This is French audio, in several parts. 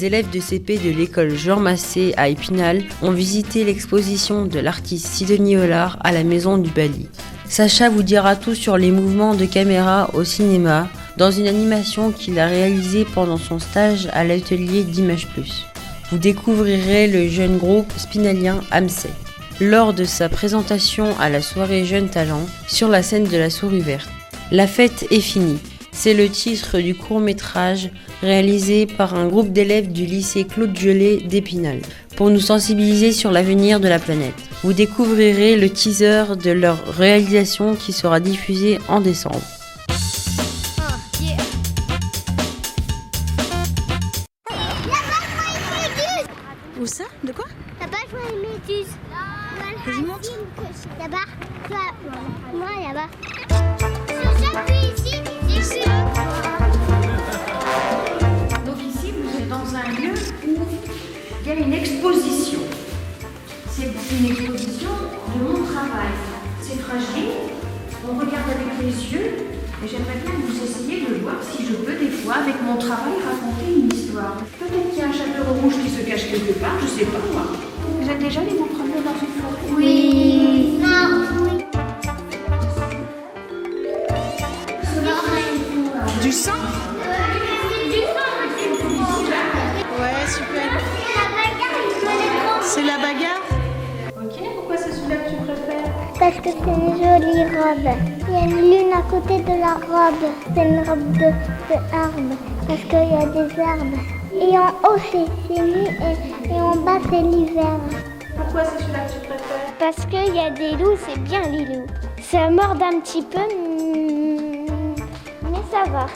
les élèves de CP de l'école Jean Massé à Épinal ont visité l'exposition de l'artiste Sidonie Hollard à la Maison du Bali. Sacha vous dira tout sur les mouvements de caméra au cinéma dans une animation qu'il a réalisée pendant son stage à l'atelier d'Image Plus. Vous découvrirez le jeune groupe spinalien Amsey lors de sa présentation à la soirée Jeunes Talents sur la scène de la Souris Verte. La fête est finie. C'est le titre du court-métrage réalisé par un groupe d'élèves du lycée Claude Gelée d'Épinal pour nous sensibiliser sur l'avenir de la planète. Vous découvrirez le teaser de leur réalisation qui sera diffusé en décembre. Où ça? De quoi? Là-bas, je vois une méduse. Vas-y, monte. Là-bas, moi là-bas. J'appuie ici, ici. Donc ici, vous êtes dans un lieu où il y a une exposition. C'est une exposition de mon travail. C'est fragile, on regarde avec les yeux, et j'aimerais bien que vous essayiez de voir si je peux des fois, avec mon travail, raconter une histoire. Peut-être qu'il y a un chaperon rouge qui se cache quelque part, je sais pas moi. Vous êtes déjà allé vous promener dans une forêt? Oui. Non. Oui. Du sang? Ouais, super. C'est la bagarre? Ok, pourquoi c'est celui-là que tu préfères? Parce que c'est une jolie robe. Il y a une lune à côté de la robe. C'est une robe de arbre. Parce qu'il y a des arbres. Et en haut, c'est nuit et en bas, c'est l'hiver. Pourquoi c'est celui-là que tu préfères? Parce qu'il y a des loups, c'est bien les loups. Ça mord un petit peu, mais ça va.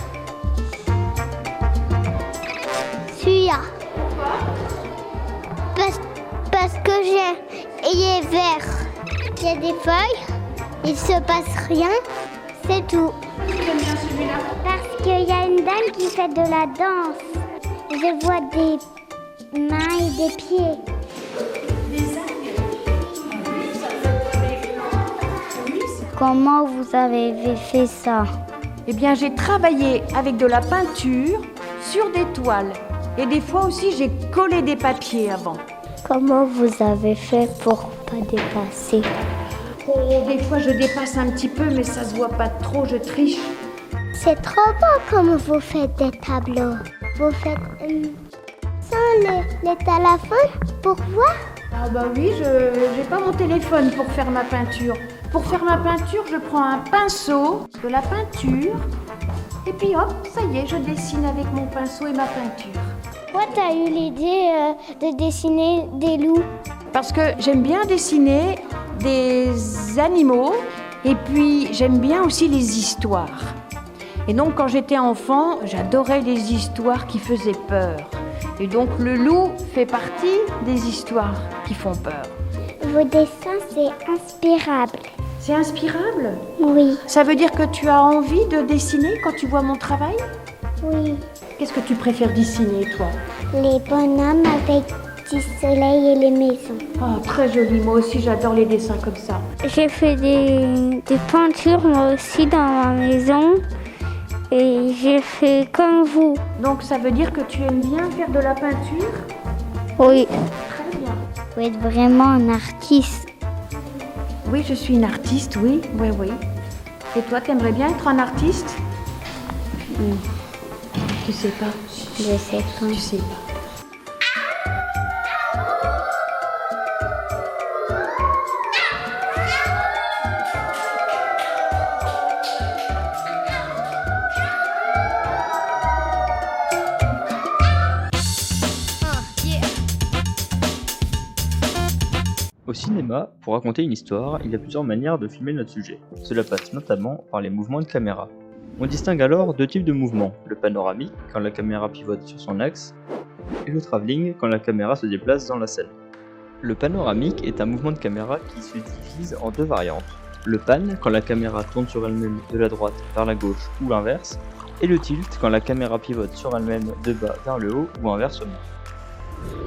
Celui-là. Parce que il est vert. Il y a des feuilles, il se passe rien, c'est tout. J'aime bien celui-là. Parce qu'il y a une dame qui fait de la danse. Je vois des mains et des pieds. Comment vous avez fait ça? Eh bien, j'ai travaillé avec de la peinture sur des toiles. Et des fois aussi, j'ai collé des papiers avant. Comment vous avez fait pour pas dépasser? Oh, des fois, je dépasse un petit peu, mais ça se voit pas trop, je triche. C'est trop beau comme vous faites des tableaux. Vous faites sans les téléphones pour voir? Ah bah oui, j'ai pas mon téléphone pour faire ma peinture. Pour faire ma peinture, je prends un pinceau, de la peinture, et puis hop, ça y est, je dessine avec mon pinceau et ma peinture. Pourquoi t'as eu l'idée de dessiner des loups? Parce que j'aime bien dessiner des animaux, et puis j'aime bien aussi les histoires. Et donc quand j'étais enfant, j'adorais les histoires qui faisaient peur. Et donc le loup fait partie des histoires qui font peur. Vos dessins, c'est inspirable. C'est inspirable? Oui. Ça veut dire que tu as envie de dessiner quand tu vois mon travail? Oui. Qu'est-ce que tu préfères dessiner, toi? Les bonhommes avec du soleil et les maisons. Oh, très joli. Moi aussi, j'adore les dessins comme ça. J'ai fait des peintures moi aussi dans ma maison. Et j'ai fait comme vous. Donc ça veut dire que tu aimes bien faire de la peinture? Oui. Très bien. Vous êtes vraiment un artiste. Oui, je suis une artiste, oui. Oui. Et toi, t'aimerais bien être un artiste? Tu sais pas. Je sais pas. Tu sais pas. Au cinéma, pour raconter une histoire, il y a plusieurs manières de filmer notre sujet. Cela passe notamment par les mouvements de caméra. On distingue alors deux types de mouvements, le panoramique, quand la caméra pivote sur son axe, et le travelling, quand la caméra se déplace dans la scène. Le panoramique est un mouvement de caméra qui se divise en deux variantes. Le pan, quand la caméra tourne sur elle-même de la droite vers la gauche ou l'inverse, et le tilt, quand la caméra pivote sur elle-même de bas vers le haut ou inversement.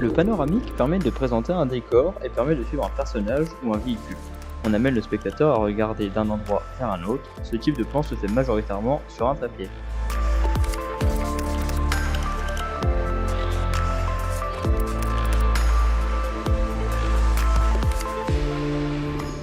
Le panoramique permet de présenter un décor et permet de suivre un personnage ou un véhicule. On amène le spectateur à regarder d'un endroit vers un autre. Ce type de plan se fait majoritairement sur un papier.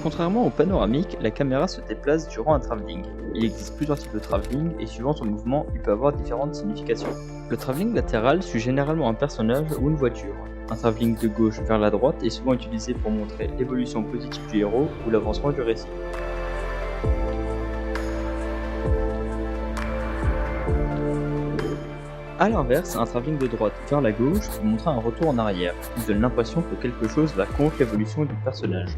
Contrairement au panoramique, la caméra se déplace durant un travelling. Il existe plusieurs types de travelling et suivant son mouvement, il peut avoir différentes significations. Le travelling latéral suit généralement un personnage ou une voiture. Un travelling de gauche vers la droite est souvent utilisé pour montrer l'évolution positive du héros ou l'avancement du récit. A l'inverse, un travelling de droite vers la gauche peut montrer un retour en arrière, qui donne l'impression que quelque chose va contre l'évolution du personnage.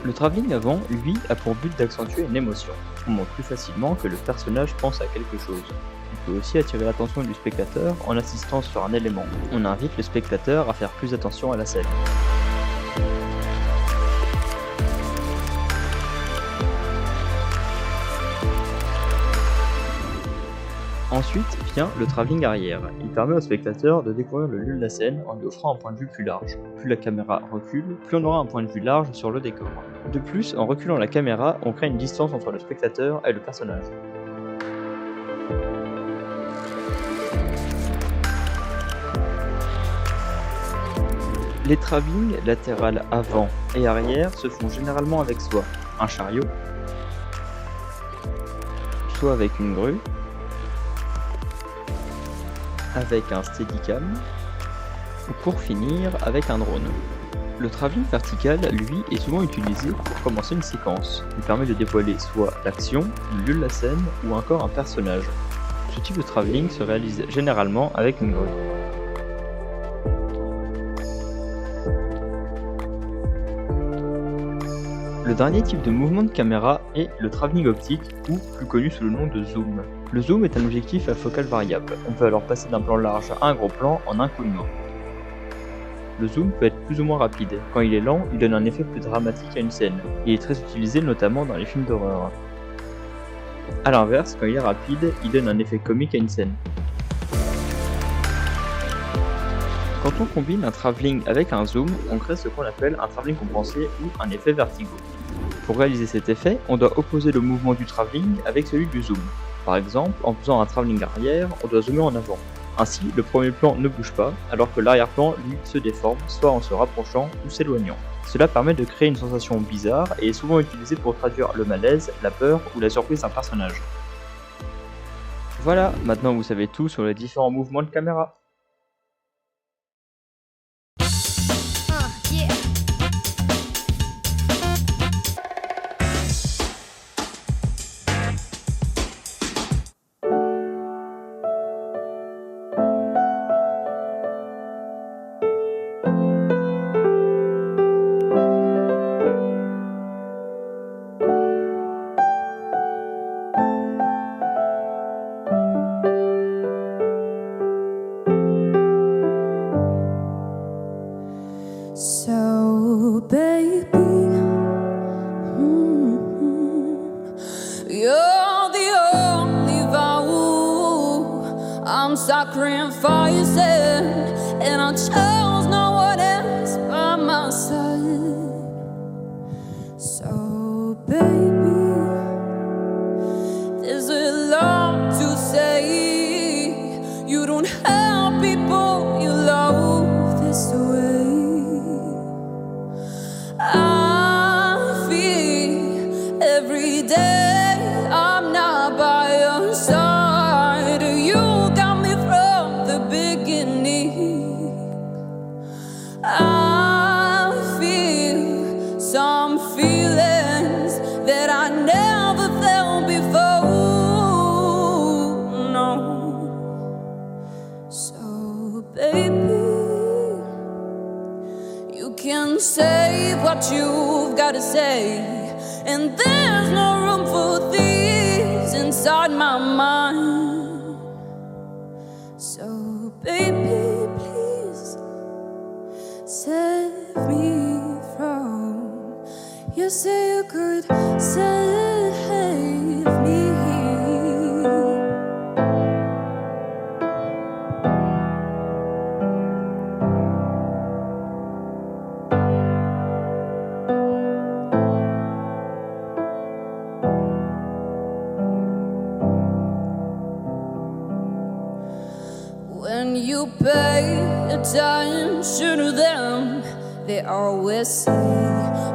Le travelling avant, lui, a pour but d'accentuer une émotion. On montre plus facilement que le personnage pense à quelque chose. Il peut aussi attirer l'attention du spectateur en insistant sur un élément. On invite le spectateur à faire plus attention à la scène. Ensuite vient le travelling arrière. Il permet au spectateur de découvrir le lieu de la scène en lui offrant un point de vue plus large. Plus la caméra recule, plus on aura un point de vue large sur le décor. De plus, en reculant la caméra, on crée une distance entre le spectateur et le personnage. Les travellings latéral avant et arrière se font généralement avec soit un chariot, soit avec une grue, avec un steadicam, ou pour finir avec un drone. Le travelling vertical, lui, est souvent utilisé pour commencer une séquence. Il permet de dévoiler soit l'action, le lieu de la scène, ou encore un personnage. Ce type de travelling se réalise généralement avec une grue. Le dernier type de mouvement de caméra est le travelling optique, ou plus connu sous le nom de zoom. Le zoom est un objectif à focale variable. On peut alors passer d'un plan large à un gros plan en un coup de main. Le zoom peut être plus ou moins rapide. Quand il est lent, il donne un effet plus dramatique à une scène. Il est très utilisé notamment dans les films d'horreur. A l'inverse, quand il est rapide, il donne un effet comique à une scène. Quand on combine un travelling avec un zoom, on crée ce qu'on appelle un travelling compensé ou un effet vertigo. Pour réaliser cet effet, on doit opposer le mouvement du travelling avec celui du zoom. Par exemple, en faisant un travelling arrière, on doit zoomer en avant. Ainsi, le premier plan ne bouge pas, alors que l'arrière-plan, lui, se déforme, soit en se rapprochant ou s'éloignant. Cela permet de créer une sensation bizarre et est souvent utilisé pour traduire le malaise, la peur ou la surprise d'un personnage. Voilà, maintenant vous savez tout sur les différents mouvements de caméra. So, baby, you're the only vow I'm sacrificing, and I chose no one else by my side. So, baby, there's a lot to say. You don't help people you love this way. I feel every day I'm not by your side. You got me from the beginning. I feel some feelings that I never felt before. No. So, baby, you can say what you've got to say, and there's no room for thieves inside my mind. So, baby, please save me from. You say you could save me. When when you pay attention to them, they always say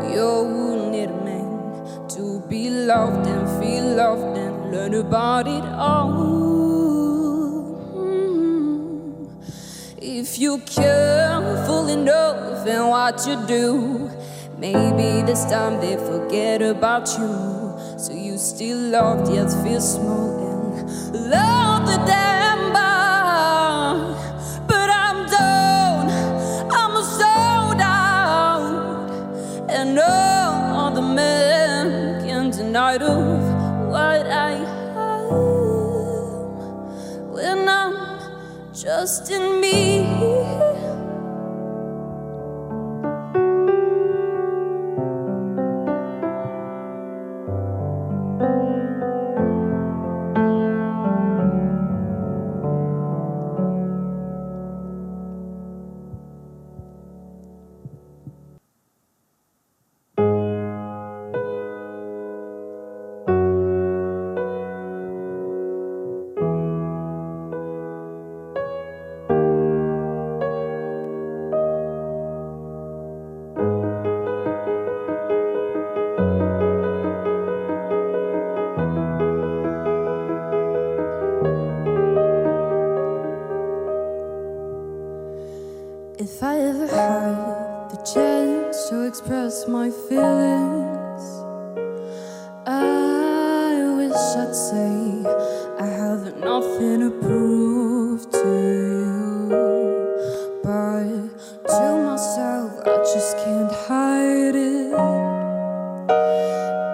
you need a man to be loved and feel loved and learn about it all. If you careful enough in what you do, maybe this time they forget about you. So you still loved yet feel small and love the damn bar. But I'm down, I'm so down, and no other man can deny of what I am when I'm just in me. If I ever had the chance to express my feelings, I wish I'd say I have nothing to prove to you, but to myself I just can't hide it.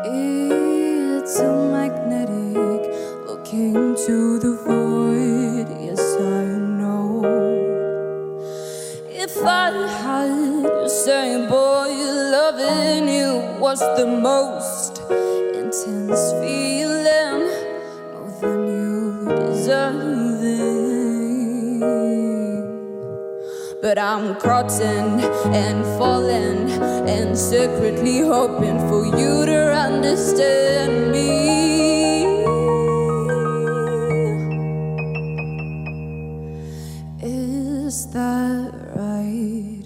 It's so magnetic, looking to the void, yes I know. If I had to say, boy, loving you was the most intense feeling, more than you deserving. But I'm cutting and falling and secretly hoping for you to understand me. Is that right?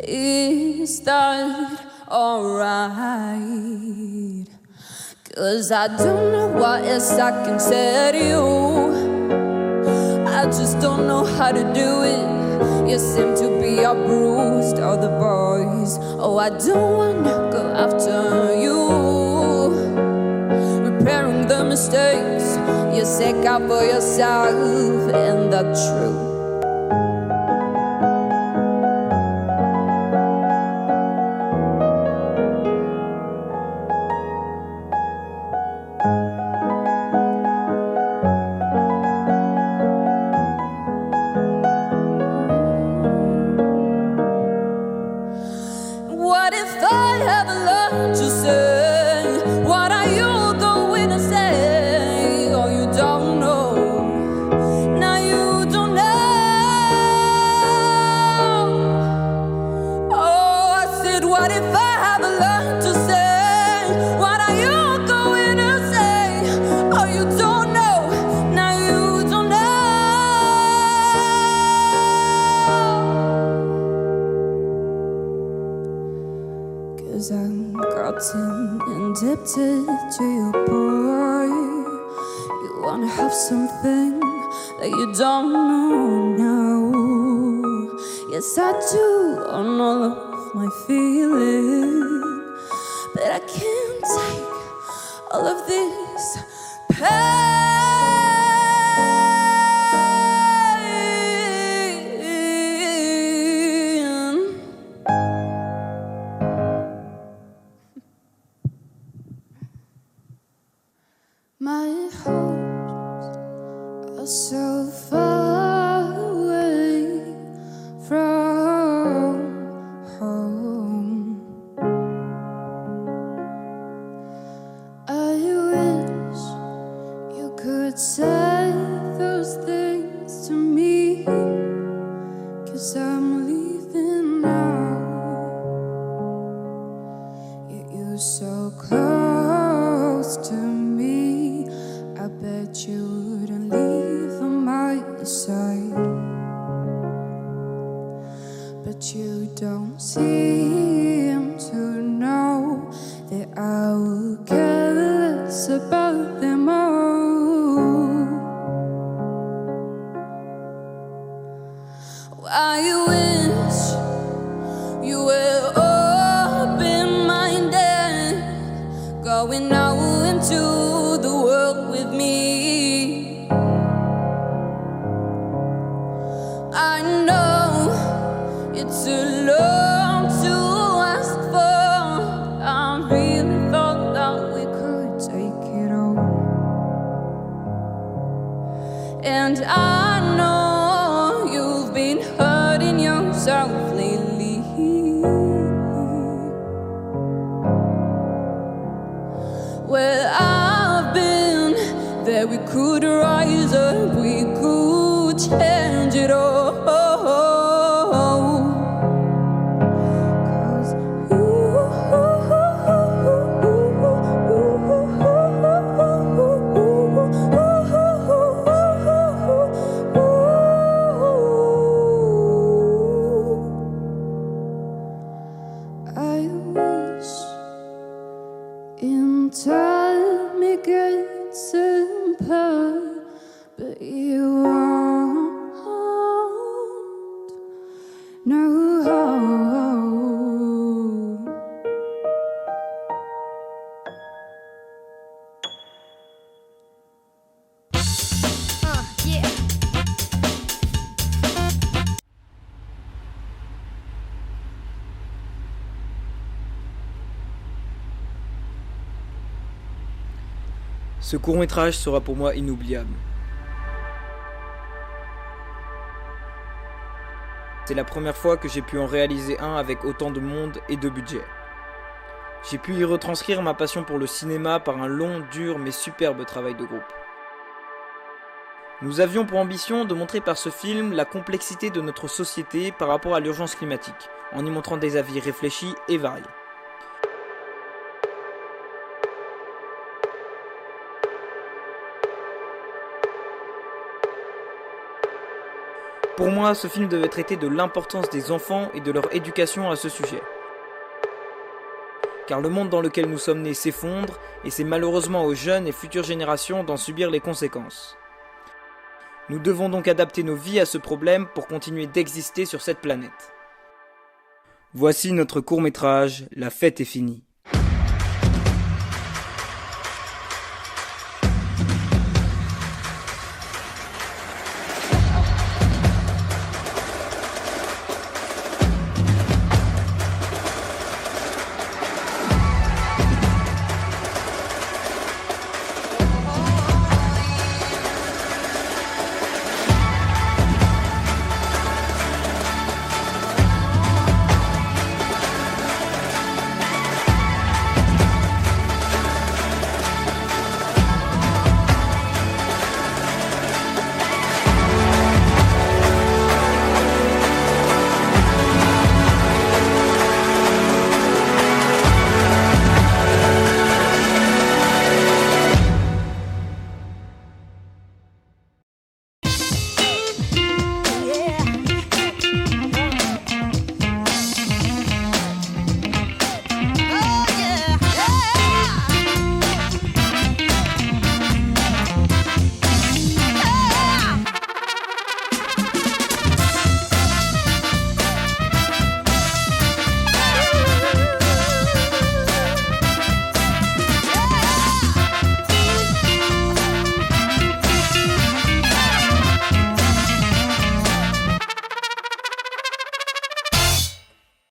Is that alright? 'Cause I don't know what else I can say to you. I just don't know how to do it. You seem to be a bruised other boys. Oh, I don't wanna go after you, repairing the mistakes you set out for yourself, and that's true. What if I haven't learned to say? What are you going to say? Oh, you don't know. Now you don't know. Oh, I said, what if I haven't learned to say? What are you going to say? Oh, you don't know. Now you don't know. 'Cause I'm gotten indebted to you, boy. You wanna have something that you don't know now. Yes, I do on all of my feeling, but I can't take all of this pain. My hopes are so far away from home. I wish you could say those things to me, 'cause I'm leaving now. Yet you're so close to me, I bet you wouldn't leave on my side. It's a lot to ask for. I really thought that we could take it all. And I know you've been hurting yourself lately. Well, I've been there, we could rise up, we could change it all. 'Cause I wish in time it gets simpler, but you won't know how. Ce court-métrage sera pour moi inoubliable. C'est la première fois que j'ai pu en réaliser un avec autant de monde et de budget. J'ai pu y retranscrire ma passion pour le cinéma par un long, dur mais superbe travail de groupe. Nous avions pour ambition de montrer par ce film la complexité de notre société par rapport à l'urgence climatique, en y montrant des avis réfléchis et variés. Pour moi, ce film devait traiter de l'importance des enfants et de leur éducation à ce sujet. Car le monde dans lequel nous sommes nés s'effondre, et c'est malheureusement aux jeunes et futures générations d'en subir les conséquences. Nous devons donc adapter nos vies à ce problème pour continuer d'exister sur cette planète. Voici notre court-métrage, La fête est finie.